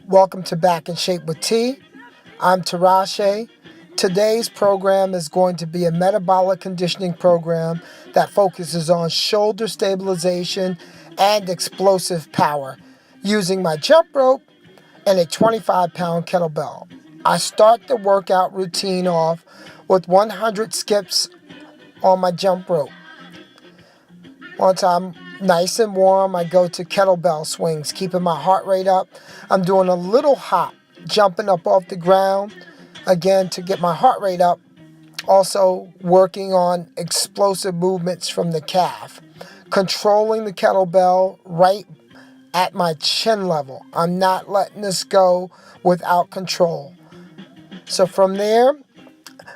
Welcome to Back in Shape with T. I'm Tarashe. Today's program is going to be a metabolic conditioning program that focuses on shoulder stabilization and explosive power using my jump rope and a 25-pound kettlebell. I start the workout routine off with 100 skips on my jump rope. Once I'm nice and warm, I go to kettlebell swings, keeping my heart rate up. I'm doing a little hop, jumping up off the ground, again to get my heart rate up. Also working on explosive movements from the calf. Controlling the kettlebell right at my chin level. I'm not letting this go without control. So from there,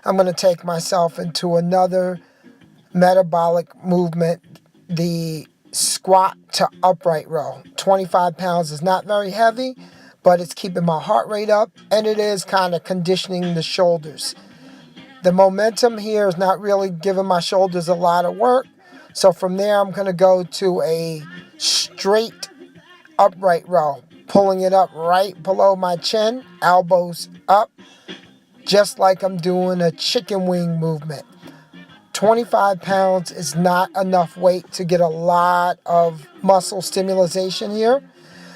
I'm going to take myself into another metabolic movement, the squat to upright row. 25 pounds is not very heavy, but it's keeping my heart rate up, and it is kind of conditioning the shoulders. The momentum here is not really giving my shoulders a lot of work, so from there I'm going to go to a straight upright row, pulling it up right below my chin, elbows up, just like I'm doing a chicken wing movement. 25 pounds is not enough weight to get a lot of muscle stimulation here.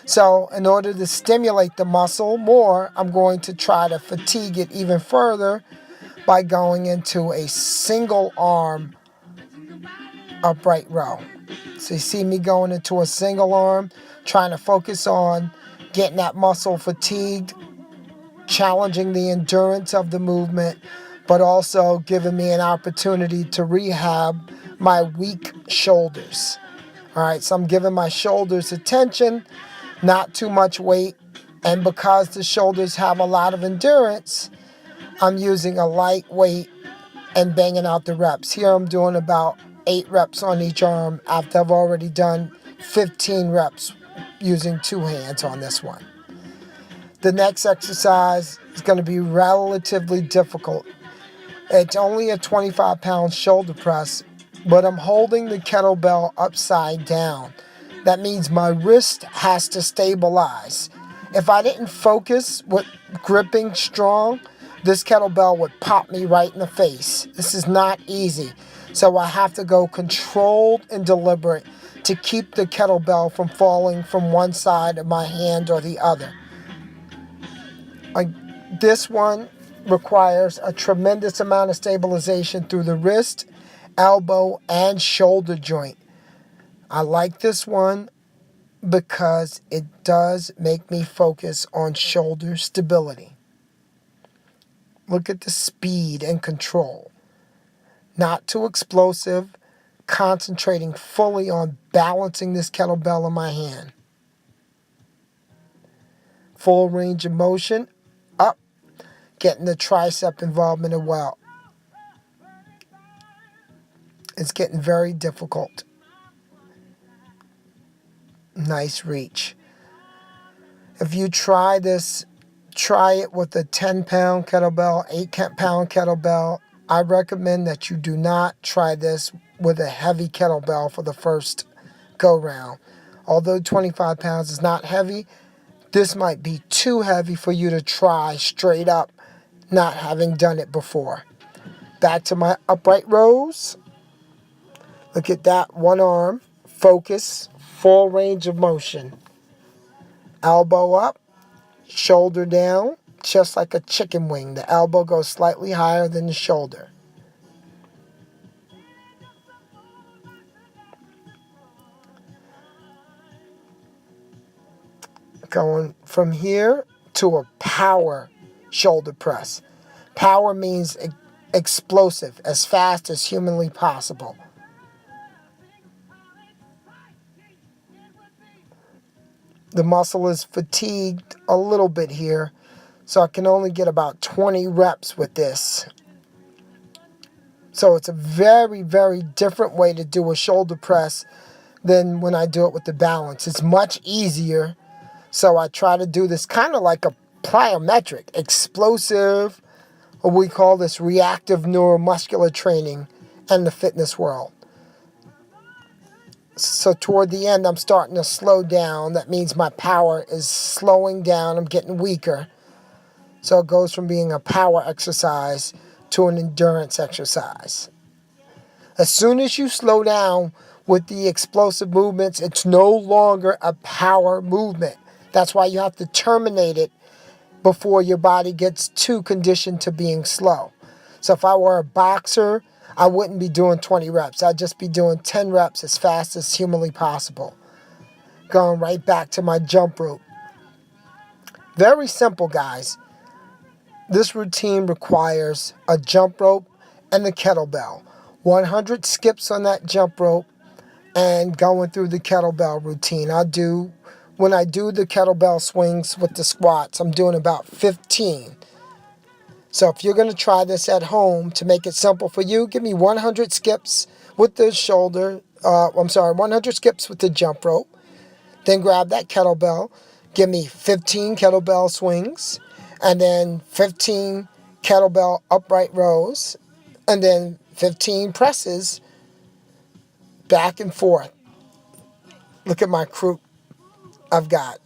So in order to stimulate the muscle more, I'm going to try to fatigue it even further by going into a single arm upright row. So you see me going into a single arm, trying to focus on getting that muscle fatigued, challenging the endurance of the movement, but also giving me an opportunity to rehab my weak shoulders. All right, so I'm giving my shoulders attention, not too much weight, and because the shoulders have a lot of endurance, I'm using a light weight and banging out the reps. Here I'm doing about 8 reps on each arm after I've already done 15 reps using 2 hands on this one. The next exercise is going to be relatively difficult. It's only a 25-pound shoulder press, but I'm holding the kettlebell upside down. That means my wrist has to stabilize. If I didn't focus with gripping strong, this kettlebell would pop me right in the face. This is not easy. So I have to go controlled and deliberate to keep the kettlebell from falling from one side of my hand or the other. This one requires a tremendous amount of stabilization through the wrist, elbow, and shoulder joint. I like this one because it does make me focus on shoulder stability. Look at the speed and control. Not too explosive, concentrating fully on balancing this kettlebell in my hand. Full range of motion, up, getting the tricep involvement as well. It's getting very difficult. Nice reach. If you try this, try it with a 10-pound kettlebell, 8-pound kettlebell. I recommend that you do not try this with a heavy kettlebell for the first go-round. Although 25 pounds is not heavy, this might be too heavy for you to try straight up, not having done it before. Back to my upright rows. Look at that, one arm, focus, full range of motion. Elbow up, shoulder down, just like a chicken wing. The elbow goes slightly higher than the shoulder. Going from here to a power shoulder press. Power means explosive, as fast as humanly possible. The muscle is fatigued a little bit here, so I can only get about 20 reps with this. So it's a very, very different way to do a shoulder press than when I do it with the balance. It's much easier, so I try to do this kind of like a plyometric, explosive, or we call this reactive neuromuscular training in the fitness world. So toward the end, I'm starting to slow down. That means my power is slowing down. I'm getting weaker. So it goes from being a power exercise to an endurance exercise. As soon as you slow down with the explosive movements, it's no longer a power movement. That's why you have to terminate it before your body gets too conditioned to being slow. So if I were a boxer, I wouldn't be doing 20 reps. I'd just be doing 10 reps as fast as humanly possible. Going right back to my jump rope. Very simple, guys. This routine requires a jump rope and the kettlebell. 100 skips on that jump rope and going through the kettlebell routine. When I do the kettlebell swings with the squats, I'm doing about 15. So if you're going to try this at home to make it simple for you, give me 100 skips with the 100 skips with the jump rope. Then grab that kettlebell. Give me 15 kettlebell swings, and then 15 kettlebell upright rows, and then 15 presses back and forth. Look at my crew. I've got,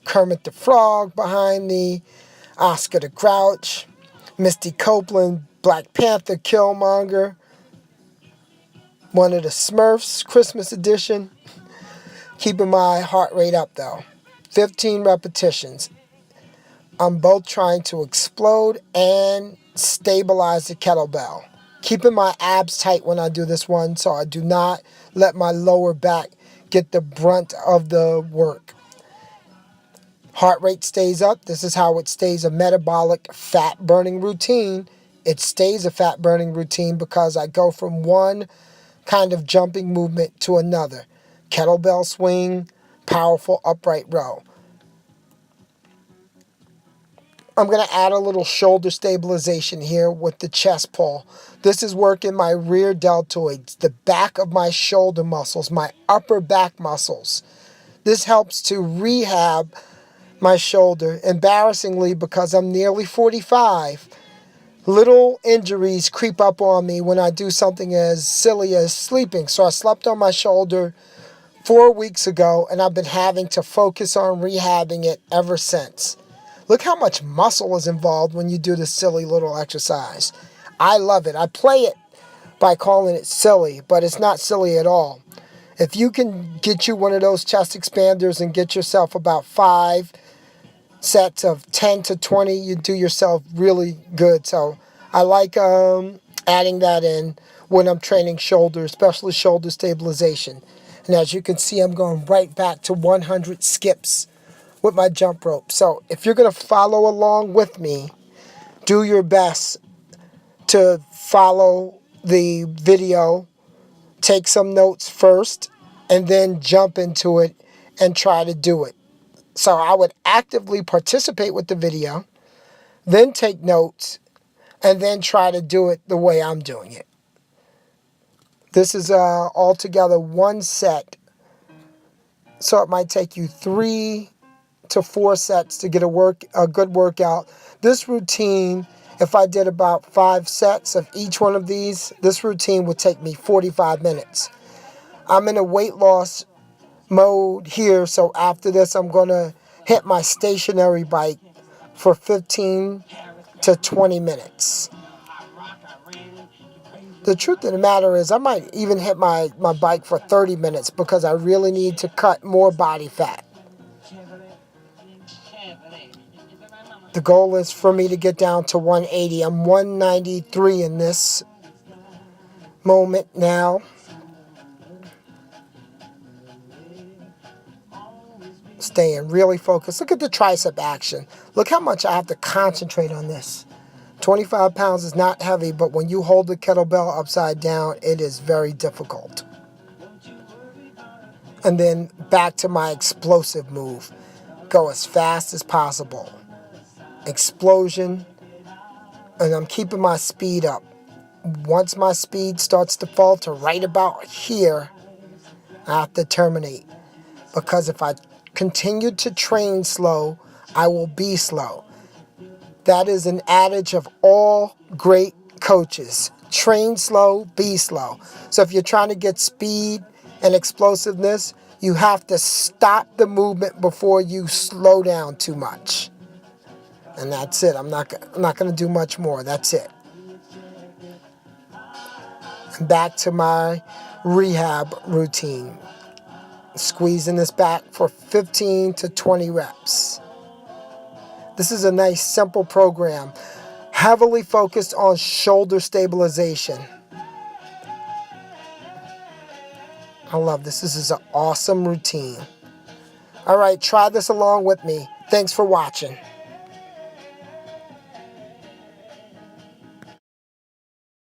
Kermit the Frog behind me, Oscar the Grouch, Misty Copeland, Black Panther, Killmonger, one of the Smurfs, Christmas edition. Keeping my heart rate up though. 15 repetitions. I'm both trying to explode and stabilize the kettlebell. Keeping my abs tight when I do this one so I do not let my lower back get the brunt of the work. Heart rate stays up. This is how it stays a metabolic fat burning routine. It stays a fat burning routine because I go from one kind of jumping movement to another. Kettlebell swing, powerful upright row. I'm going to add a little shoulder stabilization here with the chest pull. This is working my rear deltoids, the back of my shoulder muscles, my upper back muscles. This helps to rehab my shoulder. Embarrassingly, because I'm nearly 45, little injuries creep up on me when I do something as silly as sleeping. So I slept on my shoulder 4 weeks ago, and I've been having to focus on rehabbing it ever since. Look how much muscle is involved when you do this silly little exercise. I love it. I play it by calling it silly, but it's not silly at all. If you can get you one of those chest expanders and get yourself about 5 sets of 10 to 20, you do yourself really good. So I like adding that in when I'm training shoulder, especially shoulder stabilization. And as you can see, I'm going right back to 100 skips with my jump rope. So if you're going to follow along with me, do your best to follow the video, take some notes first, and then jump into it and try to do it. So I would actively participate with the video, then take notes, and then try to do it the way I'm doing it. This is altogether one set, so it might take you 3 to 4 sets to get a good workout. This routine, if I did about 5 sets of each one of these, this routine would take me 45 minutes. I'm in a weight loss mode here, so after this I'm going to hit my stationary bike for 15 to 20 minutes. The truth of the matter is I might even hit my bike for 30 minutes because I really need to cut more body fat. The goal is for me to get down to 180. I'm 193 in this moment now. Staying really focused. Look at the tricep action. Look how much I have to concentrate on this. 25 pounds is not heavy, but when you hold the kettlebell upside down, it is very difficult. And then back to my explosive move. Go as fast as possible. Explosion. And I'm keeping my speed up. Once my speed starts to fall to right about here, I have to terminate. Because if I continue to train slow, I will be slow. That is an adage of all great coaches. Train slow, be slow. So if you're trying to get speed, and explosiveness, you have to stop the movement before you slow down too much. And that's it. I'm not going to do much more. That's it. And back to my rehab routine. Squeezing this back for 15 to 20 reps. This is a nice simple program, heavily focused on shoulder stabilization. I love this. This is an awesome routine. All right, try this along with me. Thanks for watching.